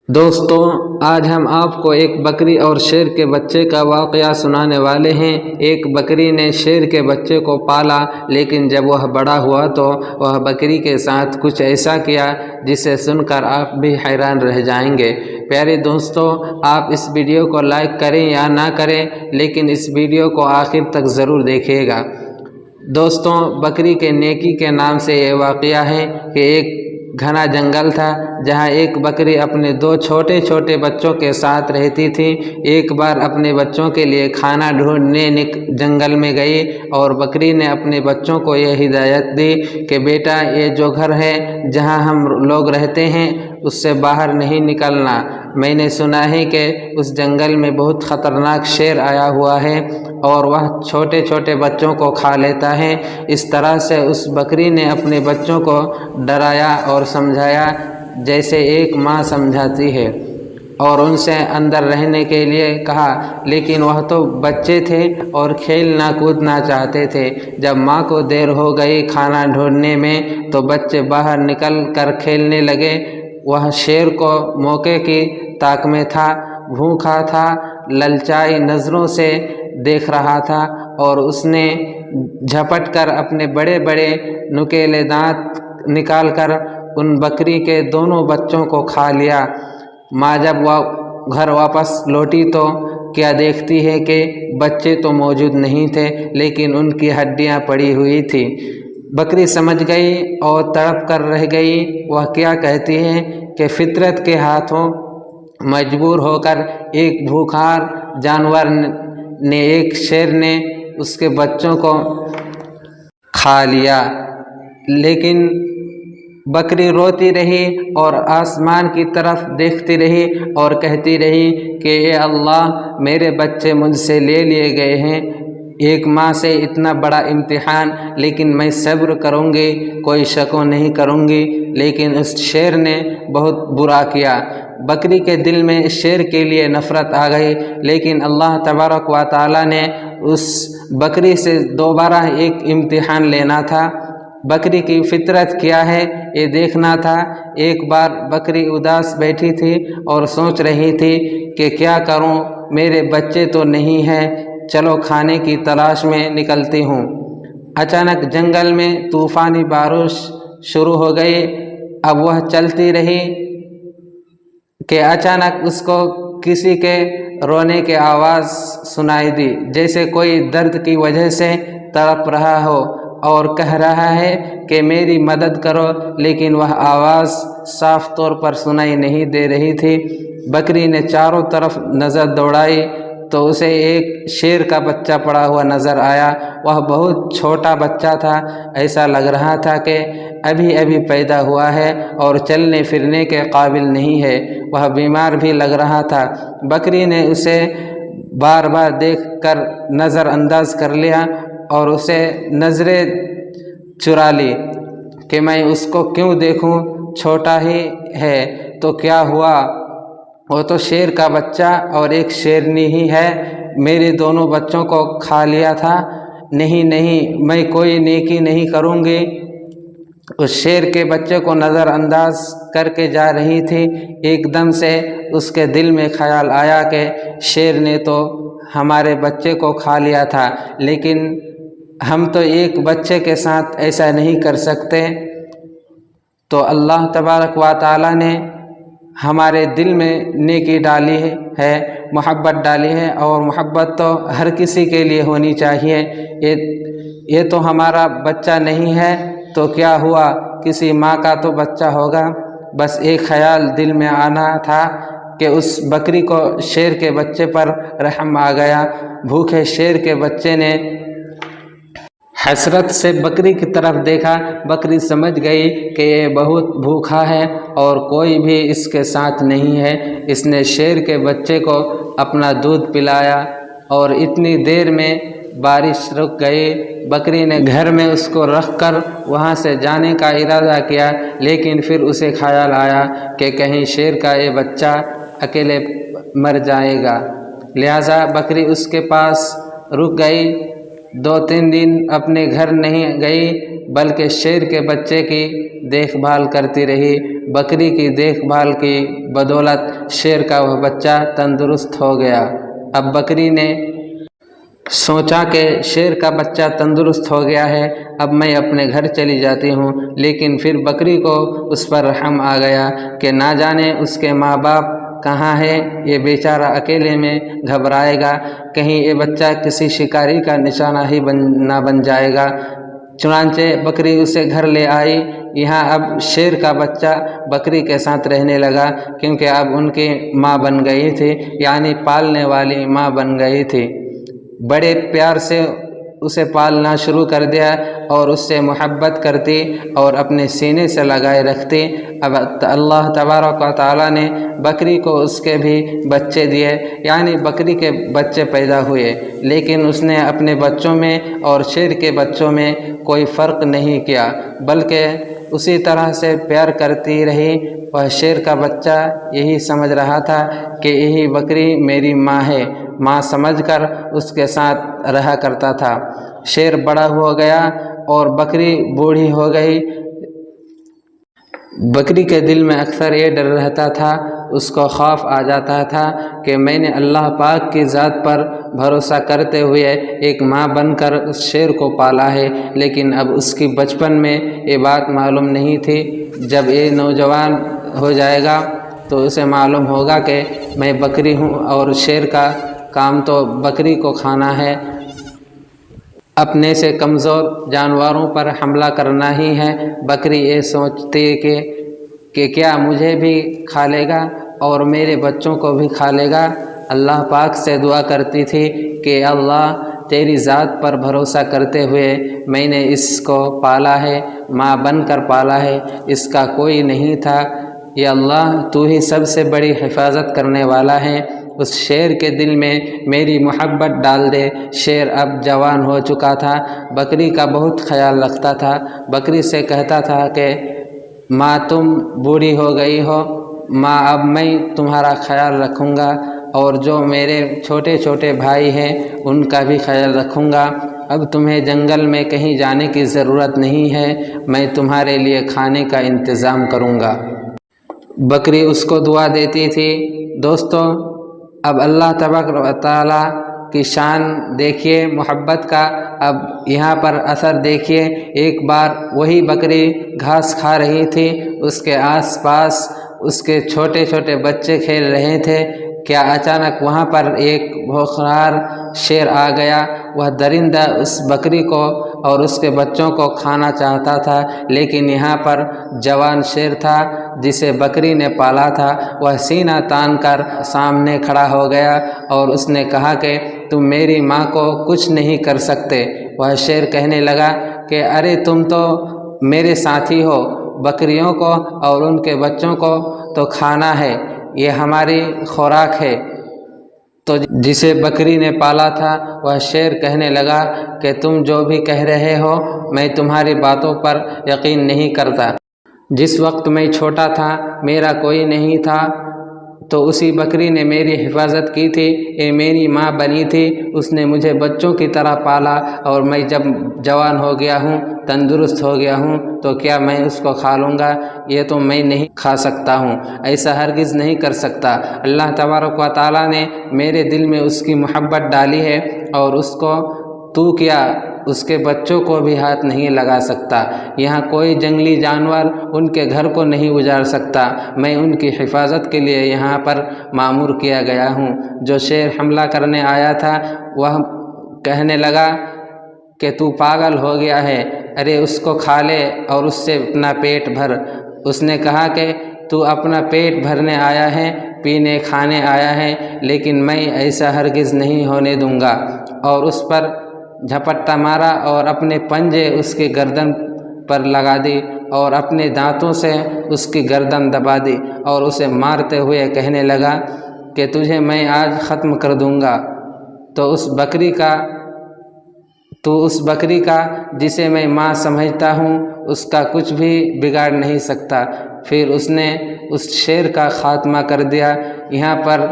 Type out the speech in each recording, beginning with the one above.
دوستوں، آج ہم آپ کو ایک بکری اور شیر کے بچے کا واقعہ سنانے والے ہیں۔ ایک بکری نے شیر کے بچے کو پالا، لیکن جب وہ بڑا ہوا تو وہ بکری کے ساتھ کچھ ایسا کیا جسے سن کر آپ بھی حیران رہ جائیں گے۔ پیارے دوستوں، آپ اس ویڈیو کو لائک کریں یا نہ کریں، لیکن اس ویڈیو کو آخر تک ضرور دیکھیے گا۔ دوستوں، بکری کے نیکی کے نام سے یہ واقعہ ہے کہ ایک گھنا جنگل تھا جہاں ایک بکری اپنے دو چھوٹے چھوٹے بچوں کے ساتھ رہتی تھی۔ ایک بار اپنے بچوں کے لیے کھانا ڈھونڈنے جنگل میں گئی اور بکری نے اپنے بچوں کو یہ ہدایت دی کہ بیٹا، یہ جو گھر ہے جہاں ہم لوگ رہتے ہیں اس سے باہر نہیں نکلنا۔ میں نے سنا ہے کہ اس جنگل میں بہت خطرناک شیر آیا ہوا ہے اور وہ چھوٹے چھوٹے بچوں کو کھا لیتا ہے۔ اس طرح سے اس بکری نے اپنے بچوں کو ڈرایا اور سمجھایا جیسے ایک ماں سمجھاتی ہے، اور ان سے اندر رہنے کے لیے کہا، لیکن وہ تو بچے تھے اور کھیلنا کودنا چاہتے تھے۔ جب ماں کو دیر ہو گئی کھانا ڈھونڈنے میں تو بچے باہر نکل کر کھیلنے لگے۔ وہ شیر کو موقع کی تاک میں تھا، بھوکا تھا، للچائی نظروں سے دیکھ رہا تھا، اور اس نے جھپٹ کر اپنے بڑے بڑے نکیلے دانت نکال کر ان بکری کے دونوں بچوں کو کھا لیا۔ ماں جب وہ گھر واپس لوٹی تو کیا دیکھتی ہے کہ بچے تو موجود نہیں تھے، لیکن ان کی ہڈیاں پڑی ہوئی تھیں۔ بکری سمجھ گئی اور تڑپ کر رہ گئی۔ وہ کیا کہتی ہے کہ فطرت کے ہاتھوں مجبور ہو کر ایک بھوکھار جانور نے، ایک شیر نے اس کے بچوں کو کھا لیا۔ لیکن بکری روتی رہی اور آسمان کی طرف دیکھتی رہی اور کہتی رہی کہ اے اللہ، میرے بچے مجھ سے لے لیے گئے ہیں۔ ایک ماں سے اتنا بڑا امتحان، لیکن میں صبر کروں گی، کوئی شک نہیں کروں گی۔ لیکن اس شیر نے بہت برا کیا۔ بکری کے دل میں شیر کے لیے نفرت آ گئی، لیکن اللہ تبارک و تعالیٰ نے اس بکری سے دوبارہ ایک امتحان لینا تھا۔ بکری کی فطرت کیا ہے یہ دیکھنا تھا۔ ایک بار بکری اداس بیٹھی تھی اور سوچ رہی تھی کہ کیا کروں، میرے بچے تو نہیں ہیں، چلو کھانے کی تلاش میں نکلتی ہوں۔ اچانک جنگل میں طوفانی بارش شروع ہو گئی۔ اب وہ چلتی رہی کہ اچانک اس کو کسی کے رونے کی آواز سنائی دی، جیسے کوئی درد کی وجہ سے تڑپ رہا ہو اور کہہ رہا ہے کہ میری مدد کرو، لیکن وہ آواز صاف طور پر سنائی نہیں دے رہی تھی۔ بکری نے چاروں طرف نظر دوڑائی تو اسے ایک شیر کا بچہ پڑا ہوا نظر آیا۔ وہ بہت چھوٹا بچہ تھا، ایسا لگ رہا تھا کہ ابھی ابھی پیدا ہوا ہے اور چلنے پھرنے کے قابل نہیں ہے۔ وہ بیمار بھی لگ رہا تھا۔ بکری نے اسے بار بار دیکھ کر نظر انداز کر لیا اور اسے نظریں چرا لی کہ میں اس کو کیوں دیکھوں، چھوٹا ہی ہے تو کیا ہوا، وہ تو شیر کا بچہ اور ایک شیرنی ہی ہے، میرے دونوں بچوں کو کھا لیا تھا۔ نہیں نہیں، میں کوئی نیکی نہیں کروں گی۔ اس شیر کے بچے کو نظر انداز کر کے جا رہی تھی۔ ایک دم سے اس کے دل میں خیال آیا کہ شیر نے تو ہمارے بچے کو کھا لیا تھا، لیکن ہم تو ایک بچے کے ساتھ ایسا نہیں کر سکتے۔ تو اللہ تبارک و تعالیٰ نے ہمارے دل میں نیکی ڈالی ہے، محبت ڈالی ہے، اور محبت تو ہر کسی کے لیے ہونی چاہیے۔ یہ تو ہمارا بچہ نہیں ہے تو کیا ہوا، کسی ماں کا تو بچہ ہوگا۔ بس ایک خیال دل میں آنا تھا کہ اس بکری کو شیر کے بچے پر رحم آ گیا۔ بھوکے شیر کے بچے نے حسرت سے بکری کی طرف دیکھا۔ بکری سمجھ گئی کہ یہ بہت بھوکا ہے اور کوئی بھی اس کے ساتھ نہیں ہے۔ اس نے شیر کے بچے کو اپنا دودھ پلایا اور اتنی دیر میں بارش رک گئی۔ بکری نے گھر میں اس کو رکھ کر وہاں سے جانے کا ارادہ کیا، لیکن پھر اسے خیال آیا کہ کہیں شیر کا یہ بچہ اکیلے مر جائے گا، لہذا بکری اس کے پاس رک گئی۔ 2-3 دن اپنے گھر نہیں گئی بلکہ شیر کے بچے کی دیکھ بھال کرتی رہی۔ بکری کی دیکھ بھال کی بدولت شیر کا وہ بچہ تندرست ہو گیا۔ اب بکری نے سوچا کہ شیر کا بچہ تندرست ہو گیا ہے، اب میں اپنے گھر چلی جاتی ہوں، لیکن پھر بکری کو اس پر رحم آ گیا کہ نہ جانے اس کے ماں باپ کہاں ہے، یہ بیچارہ اکیلے میں گھبرائے گا، کہیں یہ بچہ کسی شکاری کا نشانہ ہی نہ بن جائے گا۔ چنانچہ بکری اسے گھر لے آئی۔ یہاں اب شیر کا بچہ بکری کے ساتھ رہنے لگا، کیونکہ اب ان کی ماں بن گئی تھی، یعنی پالنے والی ماں بن گئی تھی۔ بڑے پیار سے اسے پالنا شروع کر دیا اور اس سے محبت کرتی اور اپنے سینے سے لگائے رکھتی۔ اب اللہ تبارک و تعالیٰ نے بکری کو اس کے بھی بچے دیے، یعنی بکری کے بچے پیدا ہوئے، لیکن اس نے اپنے بچوں میں اور شیر کے بچوں میں کوئی فرق نہیں کیا، بلکہ اسی طرح سے پیار کرتی رہی۔ وہ شیر کا بچہ یہی سمجھ رہا تھا کہ یہی بکری میری ماں ہے، ماں سمجھ کر اس کے ساتھ رہا کرتا تھا۔ شیر بڑا ہو گیا اور بکری بوڑھی ہو گئی۔ بکری کے دل میں اکثر یہ ڈر رہتا تھا، اس کو خوف آ جاتا تھا کہ میں نے اللہ پاک کی ذات پر بھروسہ کرتے ہوئے ایک ماں بن کر اس شیر کو پالا ہے، لیکن اب اس کی بچپن میں یہ بات معلوم نہیں تھی۔ جب یہ نوجوان ہو جائے گا تو اسے معلوم ہوگا کہ میں بکری ہوں اور شیر کا کام تو بکری کو کھانا ہے، اپنے سے کمزور جانوروں پر حملہ کرنا ہی ہے۔ بکری یہ سوچتی کہ کیا مجھے بھی کھا لے گا اور میرے بچوں کو بھی کھا لے گا۔ اللہ پاک سے دعا کرتی تھی کہ اللہ تیری ذات پر بھروسہ کرتے ہوئے میں نے اس کو پالا ہے، ماں بن کر پالا ہے، اس کا کوئی نہیں تھا، یا اللہ تو ہی سب سے بڑی حفاظت کرنے والا ہے، اس شیر کے دل میں میری محبت ڈال دے۔ شیر اب جوان ہو چکا تھا، بکری کا بہت خیال رکھتا تھا، بکری سے کہتا تھا کہ ماں تم بوڑھی ہو گئی ہو، ماں اب میں تمہارا خیال رکھوں گا اور جو میرے چھوٹے چھوٹے بھائی ہیں ان کا بھی خیال رکھوں گا، اب تمہیں جنگل میں کہیں جانے کی ضرورت نہیں ہے، میں تمہارے لیے کھانے کا انتظام کروں گا۔ بکری اس کو دعا دیتی تھی۔ دوستو، اب اللہ تبارک و تعالیٰ کی شان دیکھیے، محبت کا اب یہاں پر اثر دیکھیے۔ ایک بار وہی بکری گھاس کھا رہی تھی، اس کے آس پاس اس کے چھوٹے چھوٹے بچے کھیل رہے تھے، کیا اچانک وہاں پر ایک بھوکھنار شیر آ گیا۔ وہ درندہ اس بکری کو اور اس کے بچوں کو کھانا چاہتا تھا، لیکن یہاں پر جوان شیر تھا جسے بکری نے پالا تھا، وہ سینہ تان کر سامنے کھڑا ہو گیا اور اس نے کہا کہ تم میری ماں کو کچھ نہیں کر سکتے۔ وہ شیر کہنے لگا کہ ارے تم تو میرے ساتھی ہو، بکریوں کو اور ان کے بچوں کو تو کھانا ہے، یہ ہماری خوراک ہے۔ تو جسے بکری نے پالا تھا وہ شیر کہنے لگا کہ تم جو بھی کہہ رہے ہو میں تمہاری باتوں پر یقین نہیں کرتا۔ جس وقت میں چھوٹا تھا میرا کوئی نہیں تھا تو اسی بکری نے میری حفاظت کی تھی، یہ میری ماں بنی تھی، اس نے مجھے بچوں کی طرح پالا، اور میں جب جوان ہو گیا ہوں، تندرست ہو گیا ہوں، تو کیا میں اس کو کھا لوں گا؟ یہ تو میں نہیں کھا سکتا ہوں، ایسا ہرگز نہیں کر سکتا۔ اللہ تبارک و تعالیٰ نے میرے دل میں اس کی محبت ڈالی ہے اور اس کو تو کیا اس کے بچوں کو بھی ہاتھ نہیں لگا سکتا، یہاں کوئی جنگلی جانور ان کے گھر کو نہیں اجاڑ سکتا، میں ان کی حفاظت کے لیے یہاں پر مامور کیا گیا ہوں۔ جو شیر حملہ کرنے آیا تھا وہ کہنے لگا کہ تو پاگل ہو گیا ہے، ارے اس کو کھا لے اور اس سے اپنا پیٹ بھر۔ اس نے کہا کہ تو اپنا پیٹ بھرنے آیا ہے، پینے کھانے آیا ہے، لیکن میں ایسا ہرگز نہیں ہونے دوں گا، اور اس پر جھپٹا مارا اور اپنے پنجے اس کی گردن پر لگا دی اور اپنے دانتوں سے اس کی گردن دبا دی اور اسے مارتے ہوئے کہنے لگا کہ تجھے میں آج ختم کر دوں گا۔ تو اس بکری کا جسے میں ماں سمجھتا ہوں اس کا کچھ بھی بگاڑ نہیں سکتا۔ پھر اس نے اس شیر کا خاتمہ کر دیا۔ یہاں پر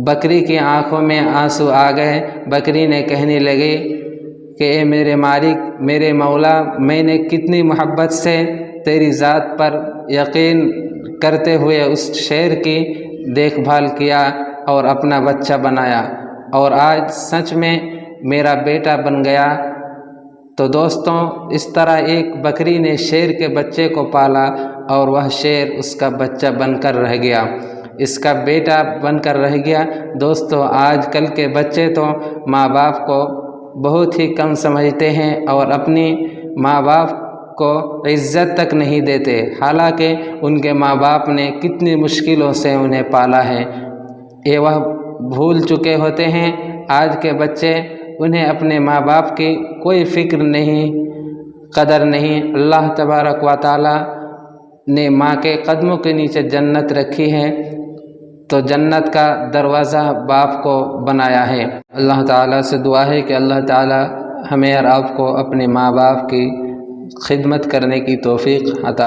بکری کی آنکھوں میں آنسو آ گئے۔ بکری نے کہنے لگی کہ اے میرے مالک، میرے مولا، میں نے کتنی محبت سے تیری ذات پر یقین کرتے ہوئے اس شیر کی دیکھ بھال کیا اور اپنا بچہ بنایا، اور آج سچ میں میرا بیٹا بن گیا۔ تو دوستوں، اس طرح ایک بکری نے شیر کے بچے کو پالا اور وہ شیر اس کا بچہ بن کر رہ گیا، اس کا بیٹا بن کر رہ گیا۔ دوستوں، آج کل کے بچے تو ماں باپ کو بہت ہی کم سمجھتے ہیں اور اپنی ماں باپ کو عزت تک نہیں دیتے، حالانکہ ان کے ماں باپ نے کتنی مشکلوں سے انہیں پالا ہے، یہ وہ بھول چکے ہوتے ہیں۔ آج کے بچے، انہیں اپنے ماں باپ کی کوئی فکر نہیں، قدر نہیں۔ اللہ تبارک و تعالی نے ماں کے قدموں کے نیچے جنت رکھی ہے، تو جنت کا دروازہ باپ کو بنایا ہے۔ اللہ تعالیٰ سے دعا ہے کہ اللہ تعالیٰ ہمیں اور آپ کو اپنے ماں باپ کی خدمت کرنے کی توفیق عطا